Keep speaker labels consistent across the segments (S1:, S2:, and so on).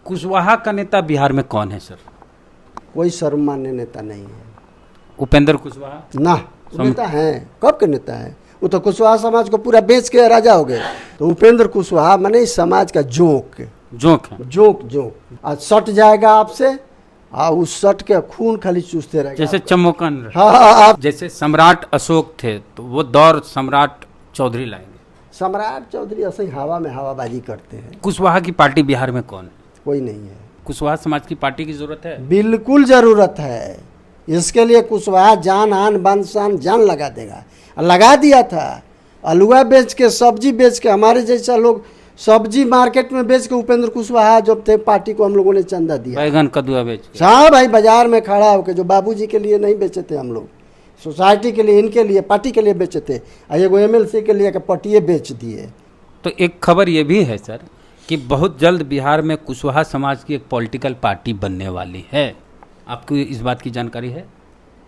S1: कुशवाहा का नेता बिहार में कौन है सर?
S2: कोई सर्वमान्य नेता नहीं है।
S1: उपेंद्र कुशवाहा
S2: ना नेता है, कब के नेता है? वो तो कुशवाहा समाज को पूरा बेच के राजा हो गए। तो उपेंद्र कुशवाहा माने इस समाज का जोंक है। जोंक आज सट जाएगा आपसे, उस सट के खून खाली चूसते रहेगा।
S1: जैसे चमोकन,
S2: हाँ,
S1: जैसे सम्राट अशोक थे तो वो दौर सम्राट चौधरी लाएंगे।
S2: सम्राट चौधरी ऐसे ही हवा में हवाबाजी करते हैं।
S1: कुशवाहा की पार्टी बिहार में कौन है?
S2: कोई नहीं है।
S1: कुशवाहा समाज की पार्टी की जरूरत है?
S2: बिल्कुल जरूरत है। इसके लिए कुशवाहा जान आन बान शान जान लगा देगा, लगा दिया था। अलुआ बेच के, सब्जी बेच के, हमारे जैसा लोग सब्जी मार्केट में बेच के उपेंद्र कुशवाहा जब थे पार्टी को हम लोगों ने चंदा दिया।
S1: बैगन कद्दुआ बेच के,
S2: हाँ भाई, बाजार में खड़ा होकर, जो बाबूजी के लिए नहीं बेचे थे हम लोग, सोसाइटी के लिए, इनके लिए, पार्टी के लिए बेचे थे। एगो एमएलसी के लिए पट्टिए बेच दिए।
S1: तो एक खबर ये भी है सर कि बहुत जल्द बिहार में कुशवाहा समाज की एक पॉलिटिकल पार्टी बनने वाली है। आपको इस बात की जानकारी है?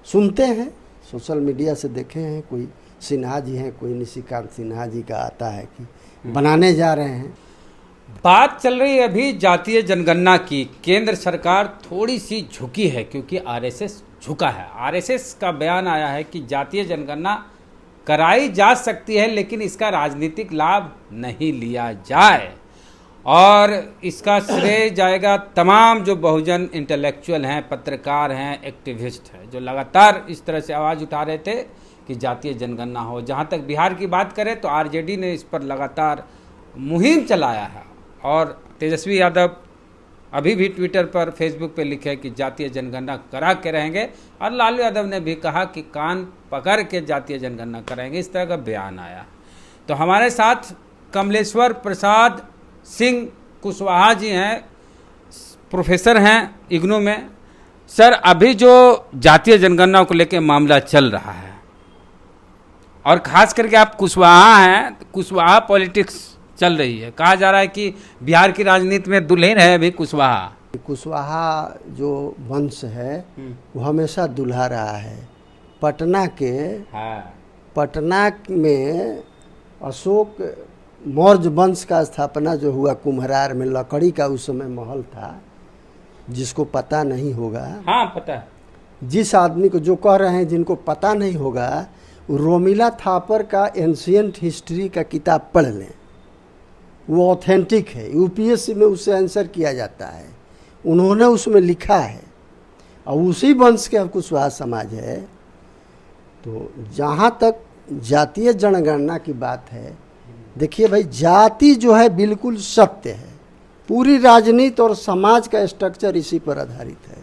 S2: सुनते हैं, सोशल मीडिया से देखे हैं। कोई सिन्हा जी हैं, कोई निशिकांत सिन्हा जी का आता है कि बनाने जा रहे हैं।
S1: बात चल रही है अभी जातीय जनगणना की। केंद्र सरकार थोड़ी सी झुकी है क्योंकि आरएसएस झुका है। आरएसएस का बयान आया है कि जातीय जनगणना कराई जा सकती है लेकिन इसका राजनीतिक लाभ नहीं लिया जाए, और इसका श्रेय जाएगा तमाम जो बहुजन इंटेलेक्चुअल हैं, पत्रकार हैं, एक्टिविस्ट हैं, जो लगातार इस तरह से आवाज़ उठा रहे थे कि जातीय जनगणना हो। जहाँ तक बिहार की बात करें तो आरजेडी ने इस पर लगातार मुहिम चलाया है, और तेजस्वी यादव अभी भी ट्विटर पर, फेसबुक पर लिखे कि जातीय जनगणना करा के रहेंगे, और लालू यादव ने भी कहा कि कान पकड़ के जातीय जनगणना कराएंगे। इस तरह का बयान आया। तो हमारे साथ कमलेश्वर प्रसाद सिंह कुशवाहा जी हैं, प्रोफेसर हैं इग्नू में। सर, अभी जो जातीय जनगणना को लेकर मामला चल रहा है, और खास करके आप कुशवाहा हैं, कुशवाहा पॉलिटिक्स चल रही है, कहा जा रहा है कि बिहार की राजनीति में दुल्हन है अभी कुशवाहा।
S2: कुशवाहा जो वंश है वो हमेशा दुल्हा रहा है। पटना में अशोक मौर्य वंश का स्थापना जो हुआ कुम्हरार में, लकड़ी का उस समय महल था, जिसको पता नहीं होगा।
S1: हाँ, पता है।
S2: जिस आदमी को, जो कह रहे हैं जिनको पता नहीं होगा, रोमिला थापर का एंशिएंट हिस्ट्री का किताब पढ़ लें, वो ऑथेंटिक है। यूपीएससी में उससे आंसर किया जाता है, उन्होंने उसमें लिखा है। और उसी वंश के कुशवाहा समाज है। तो जहाँ तक जातीय जनगणना की बात है, देखिए भाई, जाति जो है बिल्कुल सत्य है। पूरी राजनीति और समाज का स्ट्रक्चर इसी पर आधारित है,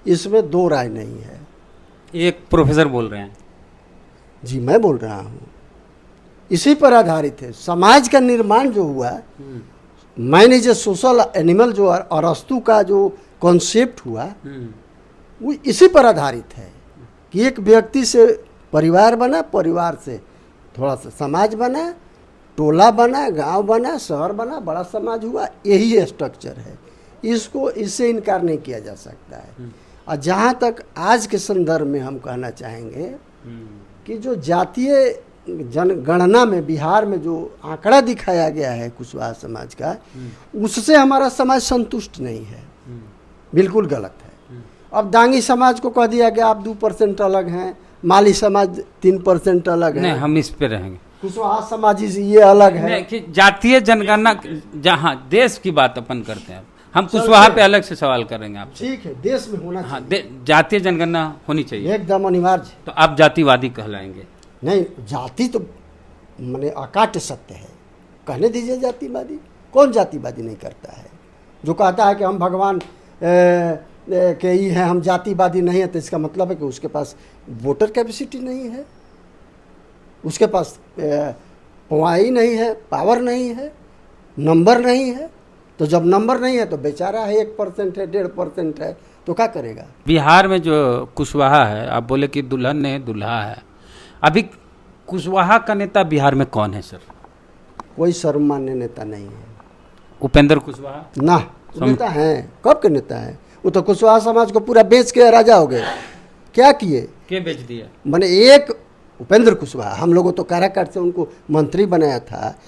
S2: इसमें दो राय नहीं है।
S1: एक प्रोफेसर बोल रहे हैं।
S2: जी, मैं बोल रहा हूँ, इसी पर आधारित है। समाज का निर्माण जो हुआ, मैंने जो सोशल एनिमल जो अरस्तु का जो कॉन्सेप्ट हुआ, वो इसी पर आधारित है कि एक व्यक्ति से परिवार बना, परिवार से थोड़ा सा समाज बना, टोला बना, गांव बना, शहर बना, बड़ा समाज हुआ। यही स्ट्रक्चर है, इससे इनकार नहीं किया जा सकता है। और जहाँ तक आज के संदर्भ में हम कहना चाहेंगे कि जो जातीय जनगणना में बिहार में जो आंकड़ा दिखाया गया है कुशवाहा समाज का, उससे हमारा समाज संतुष्ट नहीं है, बिल्कुल गलत है। अब दांगी समाज को कह दिया गया आप 2% अलग हैं, माली समाज 3% अलग है।
S1: नहीं, हम इस पे रहेंगे।
S2: कुशवाहा समाज ये अलग है
S1: कि जातीय जनगणना, जहाँ देश की बात अपन करते हैं, हम कुशवाहा पे अलग से सवाल करेंगे आपसे।
S2: ठीक है, देश में होना चाहिए।
S1: हाँ, जातीय जनगणना होनी चाहिए,
S2: एकदम अनिवार्य।
S1: तो आप जातिवादी कहलाएंगे?
S2: नहीं, जाति तो माने अकाट्य सत्य है, कहने दीजिए जातिवादी। कौन जातिवादी नहीं करता है? जो कहता है कि हम भगवान के ही हैं, हम जातिवादी नहीं है, तो इसका मतलब है कि उसके पास वोटर कैपेसिटी नहीं है, उसके पास पवाई नहीं है, पावर नहीं है, नंबर नहीं है। तो जब नंबर नहीं है तो बेचारा है, 1% है, 1.5% है, तो क्या करेगा?
S1: बिहार में जो कुशवाहा है, आप बोले कि दुल्हन ने दुल्हा है, अभी कुशवाहा का नेता बिहार में कौन है सर?
S2: कोई सर्वमान्य नेता नहीं है।
S1: उपेंद्र कुशवाहा
S2: ना नेता हैं, कब के नेता हैं? वो तो कुशवाहा समाज को पूरा बेच के राजा हो गए। क्या किए?
S1: क्या बेच दिया?
S2: मैंने एक उपेंद्र कुशवाहा, हम लोगों तो काराकाट से उनको मंत्री बनाया था।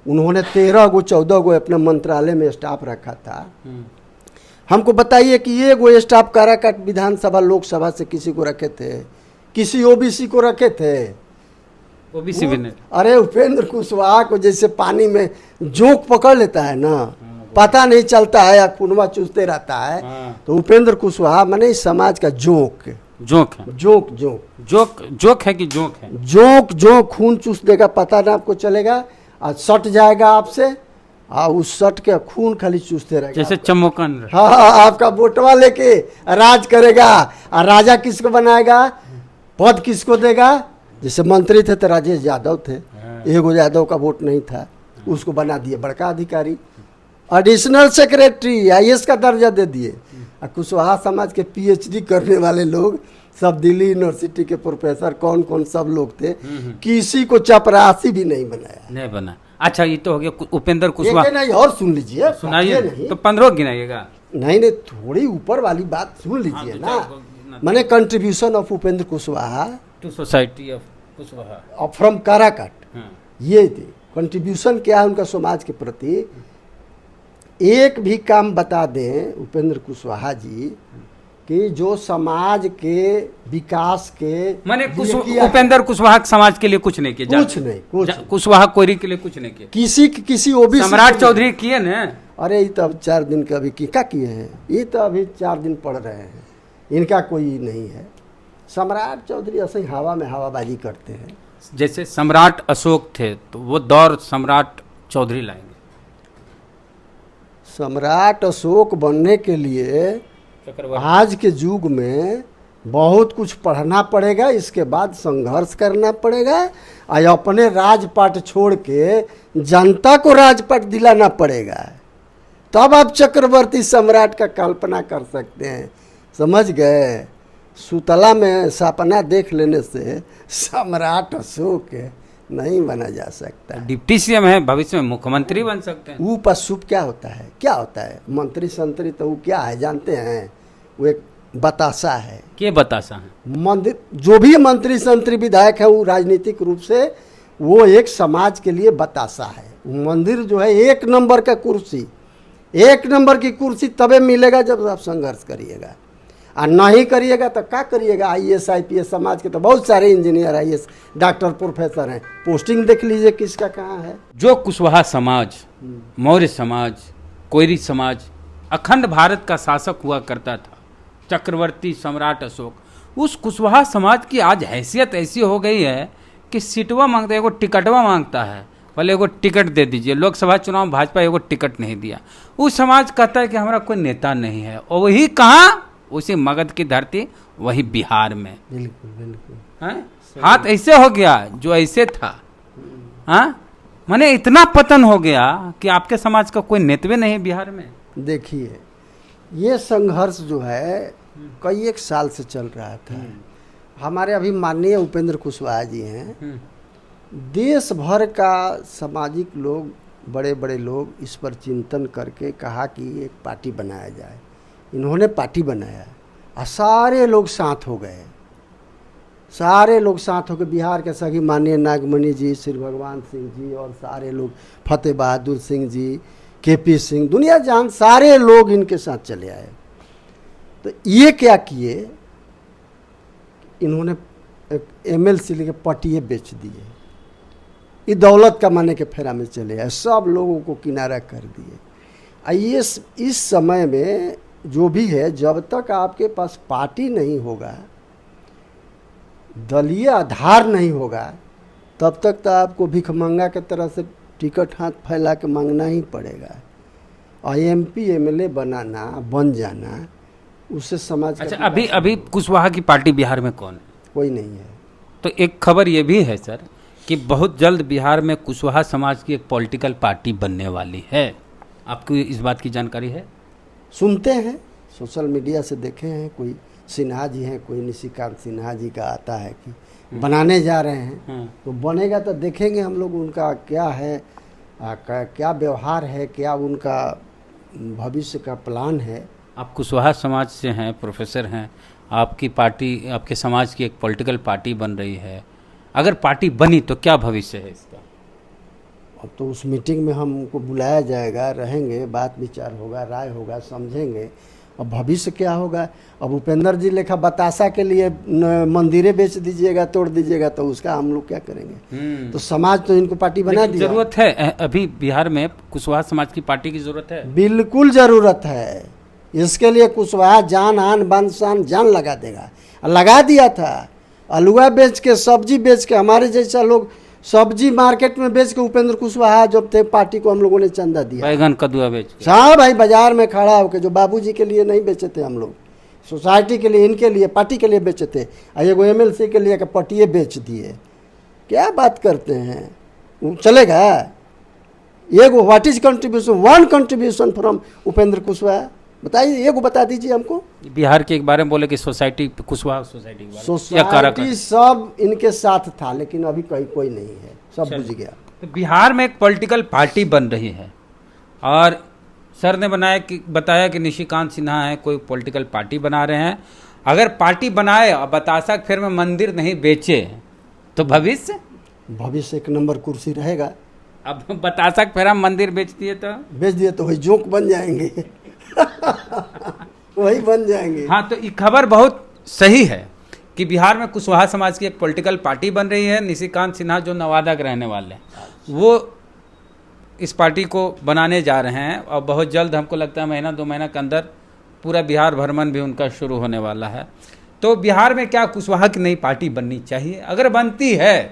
S2: उन्होंने 13 गो 14 गो अपने मंत्रालय में स्टाफ रखा था। हमको बताइए कि ये वो स्टाफ काराकाट विधानसभा लोकसभा से किसी को रखे थे, किसी ओबीसी को रखे थे?
S1: ओबीसी भी नहीं।
S2: अरे उपेंद्र कुशवाहा को जैसे पानी में जोंक पकड़ लेता है ना, पता नहीं चलता है या खूनवा चूसते रहता है, तो उपेंद्र कुशवाहा माने इस समाज का जोंक है।
S1: जोंक है,
S2: जोंक जोंक
S1: जोक जोक है कि जोंक है?
S2: जोंक जोंक, खून चूस देगा, पता ना आपको चलेगा, और सट जाएगा आपसे, उस सट के खून खाली चूसते रहेगा,
S1: जैसे चमोकन।
S2: हाँ, आपका वोटवा लेके राज करेगा। और राजा किसको बनाएगा, पद किसको देगा? जैसे मंत्री थे तो राजेश यादव थे, एगो यादव का वोट नहीं था, उसको बना दिए बड़का अधिकारी, एडिशनल सेक्रेटरी, आईएएस का दर्जा दे दिए। और कुशवाहा समाज के पीएचडी करने वाले लोग सब दिल्ली यूनिवर्सिटी के प्रोफेसर कौन कौन सब लोग थे, किसी को चपरासी भी नहीं बनाया,
S1: नहीं बना। अच्छा, ये तो हो गया उपेंद्र कुशवाहा।
S2: नहीं, और सुन लीजिए,
S1: सुनाइए।
S2: नहीं
S1: तो 15 गिनाइएगा?
S2: नहीं, थोड़ी ऊपर वाली बात सुन लीजिए ना। मैंने contribution of Upendra Kushwaha
S1: to society of Kushwaha
S2: from Karakat, ये थी कंट्रीब्यूशन क्या है उनका समाज के प्रति। एक भी काम बता दें उपेंद्र कुशवाहा जी कि जो समाज के विकास के
S1: मैंने उपेंद्र कुशवाहा समाज के लिए कुछ नहीं किया,
S2: कुछ नहीं,
S1: कुशवाहा कोयरी के लिए कुछ नहीं किया,
S2: किसी ओबीसी
S1: सम्राट चौधरी किए ना।
S2: अरे ये तो अब 4 दिन का अभी क्या किए हैं, ये तो अभी 4 दिन पढ़ रहे हैं, इनका कोई नहीं है। सम्राट चौधरी ऐसे ही हवा में हवाबाजी करते हैं।
S1: जैसे सम्राट अशोक थे तो वो दौर सम्राट चौधरी लाएंगे।
S2: सम्राट अशोक बनने के लिए आज के युग में बहुत कुछ पढ़ना पड़ेगा, इसके बाद संघर्ष करना पड़ेगा, और अपने राजपाट छोड़ के जनता को राजपाट दिलाना पड़ेगा, तब आप चक्रवर्ती सम्राट का कल्पना कर सकते हैं। समझ गए? सुतला में सपना देख लेने से सम्राट अशोक नहीं बना जा सकता।
S1: डिप्टी सीएम है, भविष्य में मुख्यमंत्री बन सकते हैं।
S2: वो पशुप क्या होता है, क्या होता है मंत्री संतरी, तो वो क्या है जानते हैं? वो एक बतासा है।
S1: क्या बतासा है?
S2: मंदिर जो भी मंत्री संतरी विधायक है वो राजनीतिक रूप से वो एक समाज के लिए बतासा है। मंदिर जो है 1 नंबर का कुर्सी, 1 नंबर की कुर्सी तबे मिलेगा जब आप संघर्ष करिएगा, और नहीं करिएगा तो क्या करिएगा? आईएएस आईपीएस समाज के तो बहुत सारे इंजीनियर आईएएस डॉक्टर प्रोफेसर हैं, पोस्टिंग देख लीजिए किसका कहाँ है।
S1: जो कुशवाहा समाज, मौर्य समाज, कोयरी समाज अखंड भारत का शासक हुआ करता था, चक्रवर्ती सम्राट अशोक, उस कुशवाहा समाज की आज हैसियत ऐसी हो गई है कि सीटवा मांगता है, एगो टिकटवा मांगता है, बोले एगो टिकट दे दीजिए। लोकसभा चुनाव भाजपा एगो टिकट नहीं दिया, उस समाज कहता है कि हमारा कोई नेता नहीं है। और वही कहाँ? उसी मगध की धरती, वही बिहार में।
S2: बिल्कुल बिल्कुल
S1: हाथ ऐसे हो गया जो ऐसे था। हाँ, माने इतना पतन हो गया कि आपके समाज का कोई नेतवे नहीं बिहार में।
S2: देखिए, ये संघर्ष जो है कई एक साल से चल रहा था। हमारे अभी माननीय उपेंद्र कुशवाहा जी हैं, देश भर का सामाजिक लोग, बड़े बड़े लोग इस पर चिंतन करके कहा कि एक पार्टी बनाया जाए। इन्होंने पार्टी बनाया और सारे लोग साथ हो गए, सारे लोग साथ हो गए। बिहार के सभी माननीय नागमणि जी, श्री भगवान सिंह जी और सारे लोग, फतेह बहादुर सिंह जी, केपी सिंह, दुनिया जान सारे लोग इनके साथ चले आए। तो ये क्या किए, इन्होंने एक एमएलसी लेके पटिए बेच दिए, ये दौलत कमाने के फेरा में चले आए, सब लोगों को किनारा कर दिए। ये इस समय में जो भी है, जब तक आपके पास पार्टी नहीं होगा, दलीय आधार नहीं होगा, तब तक तो आपको भिखमंगा के तरह से टिकट हाथ फैला के मांगना ही पड़ेगा। और एमपी एमएलए बनाना, बन जाना, उससे समाज।
S1: अच्छा, अभी कुशवाहा की पार्टी बिहार में कौन है?
S2: कोई नहीं है।
S1: तो एक खबर ये भी है सर कि बहुत जल्द बिहार में कुशवाहा समाज की एक पॉलिटिकल पार्टी बनने वाली है। आपको इस बात की जानकारी है?
S2: सुनते हैं, सोशल मीडिया से देखे हैं, कोई सिन्हा जी हैं, कोई निशिकांत सिन्हा जी का आता है कि बनाने जा रहे हैं। तो बनेगा तो देखेंगे हम लोग उनका क्या है, क्या व्यवहार है, क्या उनका भविष्य का प्लान है।
S1: आप कुशवाहा समाज से हैं, प्रोफेसर हैं, आपकी पार्टी, आपके समाज की एक पॉलिटिकल पार्टी बन रही है। अगर पार्टी बनी तो क्या भविष्य है इसका?
S2: अब तो उस मीटिंग में हमको बुलाया जाएगा, रहेंगे, बात विचार होगा, राय होगा, समझेंगे। अब भविष्य क्या होगा? अब उपेंद्र जी लेखा बतासा के लिए मंदिरें बेच दीजिएगा, तोड़ दीजिएगा, तो उसका हम लोग क्या करेंगे? तो समाज तो इनको पार्टी बना दिया।
S1: जरूरत है अभी बिहार में कुशवाहा समाज की पार्टी की जरूरत है?
S2: बिल्कुल जरूरत है। इसके लिए कुशवाहा जान आन बान शान जान लगा देगा, लगा दिया था। अलुआ बेच के, सब्जी बेच के, हमारे जैसा लोग सब्जी मार्केट में बेच के उपेंद्र कुशवाहा जब थे पार्टी को हम लोगों ने चंदा दिया।
S1: बैगन कद्दुआ बेच के।
S2: हाँ भाई, बाजार में खड़ा होकर, जो बाबूजी के लिए नहीं बेचे थे हम लोग, सोसाइटी के लिए, इनके लिए, पार्टी के लिए बेचे थे। एगो MLC के लिए पट्टिए बेच दिए। क्या बात करते हैं? चलेगा? एगो what is contribution, one contribution from Upendra Kushwaha, बताइए, एगो बता दीजिए हमको।
S1: बिहार के एक बारे में बोले कि सोसाइटी, कुशवाहा सोसाइटी के
S2: सोसाइटी सब इनके साथ था, लेकिन अभी कहीं कोई नहीं है, सब बुझ गया।
S1: तो बिहार में एक पॉलिटिकल पार्टी बन रही है और सर ने बताया कि निशिकांत सिन्हा है, कोई पॉलिटिकल पार्टी बना रहे हैं। अगर पार्टी बनाए और बतासा फिर में मंदिर नहीं बेचे तो भविष्य
S2: एक नंबर कुर्सी रहेगा।
S1: अब बतासा फिर हम मंदिर बेच दिए तो
S2: वही जोक बन जाएंगे। वही बन जाएंगे।
S1: हाँ, तो ये खबर बहुत सही है कि बिहार में कुशवाहा समाज की एक पॉलिटिकल पार्टी बन रही है। निशिकांत सिन्हा जो नवादा के रहने वाले हैं, वो इस पार्टी को बनाने जा रहे हैं और बहुत जल्द, हमको लगता है महीना 2 महीना के अंदर पूरा बिहार भ्रमण भी उनका शुरू होने वाला है। तो बिहार में क्या कुशवाहा की नई पार्टी बननी चाहिए? अगर बनती है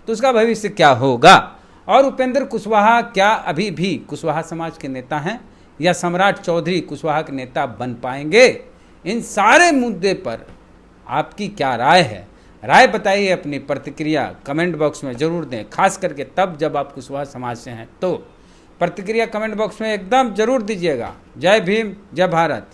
S1: तो उसका भविष्य क्या होगा? और उपेंद्र कुशवाहा क्या अभी भी कुशवाहा समाज के नेता हैं या सम्राट चौधरी कुशवाहा के नेता बन पाएंगे? इन सारे मुद्दे पर आपकी क्या राय है? राय बताइए, अपनी प्रतिक्रिया कमेंट बॉक्स में जरूर दें, खास करके तब जब आप कुशवाहा समाज से हैं तो प्रतिक्रिया कमेंट बॉक्स में एकदम जरूर दीजिएगा। जय भीम, जय भारत।